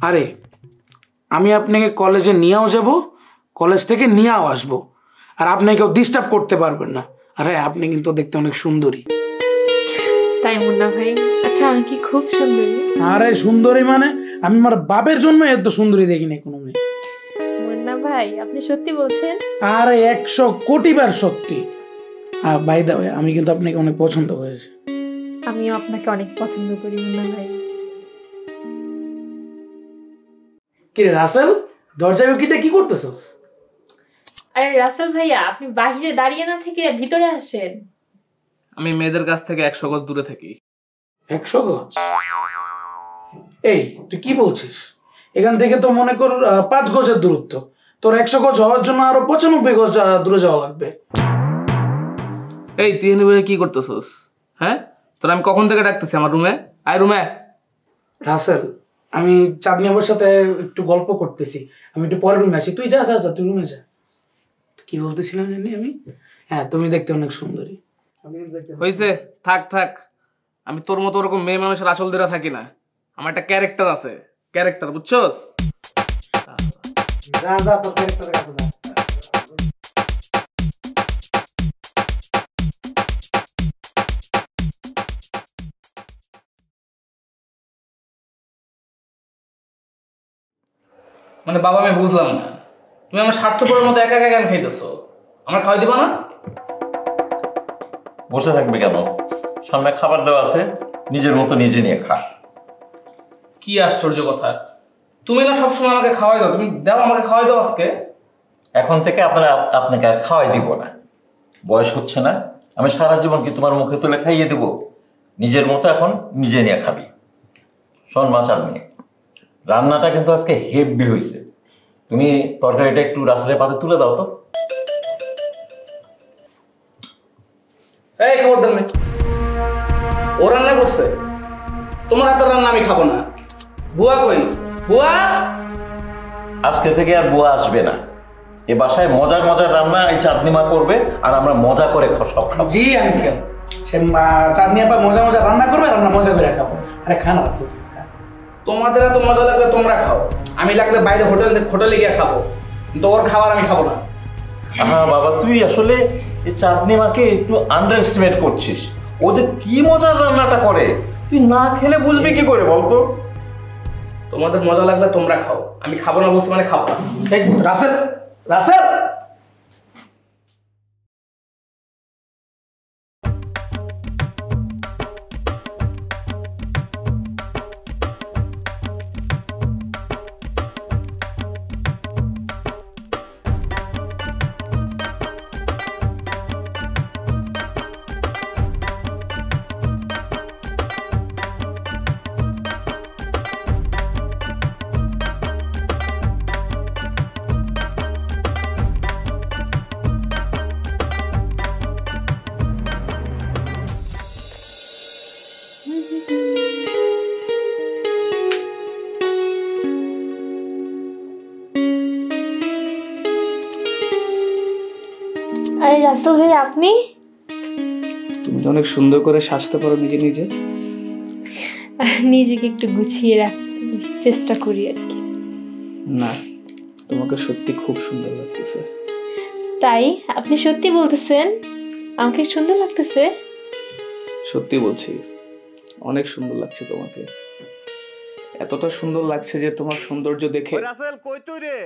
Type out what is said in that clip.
আরে আমি আপনাকে কলেজে নিয়েও যাব, কলেজ থেকে নিয়েও আসবো, আর আপনি কেউ ডিস্টার্ব করতে পারবেন না। আরে আপনি কিন্তু দেখতে অনেক সুন্দরী। তাই মুন্না ভাই? আচ্ছা আমি কি খুব সুন্দরী? আরে সুন্দরী মানে আমি আমার বাপের জন্মে এত সুন্দরী দেখিনি কোনো মেয়ে। মুন্না ভাই আপনি সত্যি বলছেন? আরে 100 কোটি বার সত্যি। বাই দা ওয়ে আমি কিন্তু আপনাকে অনেক পছন্দ করেছি। আমিও আপনাকে অনেক পছন্দ করি মুন্না ভাই। কি রে রাসেল, দরজায় উকিটা কি করতেছস? আরে রাসেল ভাইয়া আপনি বাহিরে দাঁড়িয়ে না থেকে ভিতরে আসেন। আমি মেয়েদের কাছ থেকে 100 গজ দূরে থাকি। 100 গজ? এই তুই কি বলছিস? এখান থেকে তো মনে কর 5 গজের দূরত্ব। তোর 100 গজ হওয়ার জন্য আরো 95 গজ দূরে যাওয়া লাগবে। এই তুই এখানে বসে কি করতেছস? হ্যাঁ, তোর আমি কখন থেকে ডাকতেছি আমার রুমে? আয় রুমে। রাসেল আমি চাঁদনি আপার সাথে একটু গল্প করতেছি, আমি একটু পরে রুমে আসি। তুই যা যা যা, তুই রুমে যা। কি বলতেছিলাম জানি আমি? হ্যাঁ তুমি দেখতে অনেক সুন্দরী। হইছে, থাক থাক। আমি তোর মতো ওরকম মেয়ে মানুষের আঁচল ধরে থাকি না। আমার একটা ক্যারেক্টার আছে, ক্যারেক্টার, বুঝছস? যা যা তোর ক্যারেক্টারের কাছে যা। মানে বাবা আমি বুঝলাম না, তুমি আমার স্বার্থপরের মতো একা একা কেন খাইতেছো? আমার খাওয়াই দিবা না? বসে থাকবে কেন? সামনে খাবার দেওয়া আছে, নিজের মতো নিজে নিয়ে খা। কি আশ্চর্য কথা, তুমি না সবসময় আমাকে খাওয়াই দাও, তুমি দাও আমাকে খাওয়াই দাও আজকে। এখন থেকে আপনাকে আর খাওয়াই দিব না, বয়স হচ্ছে না। আমি সারা জীবন কি তোমার মুখে তুলে খাইয়ে দেব? নিজের মতো এখন নিজে নিয়ে খাবি। শোন মাচার মেয়ে, রান্নাটা কিন্তু আজকে হেভি হয়েছে। তুমি তরকারিটা একটু রাসেলের পাতে তুলে দাও তো। এই খবর দেন, ও রান্না করছে, তোমার হাতের রান্না আমি খাবো না। বুয়া কই? বুয়া? আজকে থেকে আর বুয়া আসবে না। এ বাসায় মজার মজার রান্না এই চাঁদনি মা করবে, আর আমরা মজা করে সব খাবো। জি আঙ্কেল, সে চাঁদনি আপা মজা মজা রান্না করবে আর আমরা মজা করে খাবো। আরে খানা আছে, তোমাদের এত মজা লাগলে তোমরা খাও, আমি লাগলে বাইরে হোটেলে গিয়ে খাবো, কিন্তু ওর খাবার আমি খাবো না। হ্যাঁ বাবা, তুই আসলে এই চাঁদনি মাকে একটু আন্ডার এস্টিমেট করছিস। ও যে কি মজার রান্নাটা করে, তুই না খেলে বুঝবি কি করে বলতো? তোমাদের মজা লাগলে তোমরা খাও, আমি খাবো না বলছি মানে খাবো না। রাসেল রাসেল আরে রাসেল ভাই আপনি? তুমি তো অনেক সুন্দর করে সাজতে পারো নিজে নিজে। নিজেকে একটু গুছিয়ে রাখতে চেষ্টা করি আর কি। না, তোমাকে সত্যি খুব সুন্দর লাগতেছে। তাই আপনি সত্যি বলতেছেন? আমাকে সুন্দর লাগতেছে? সত্যি বলছি, অনেক সুন্দর লাগছে তোমাকে। এতটা সুন্দর লাগছে যে তোমার সৌন্দর্য দেখে। রাসেল কই তুই রে?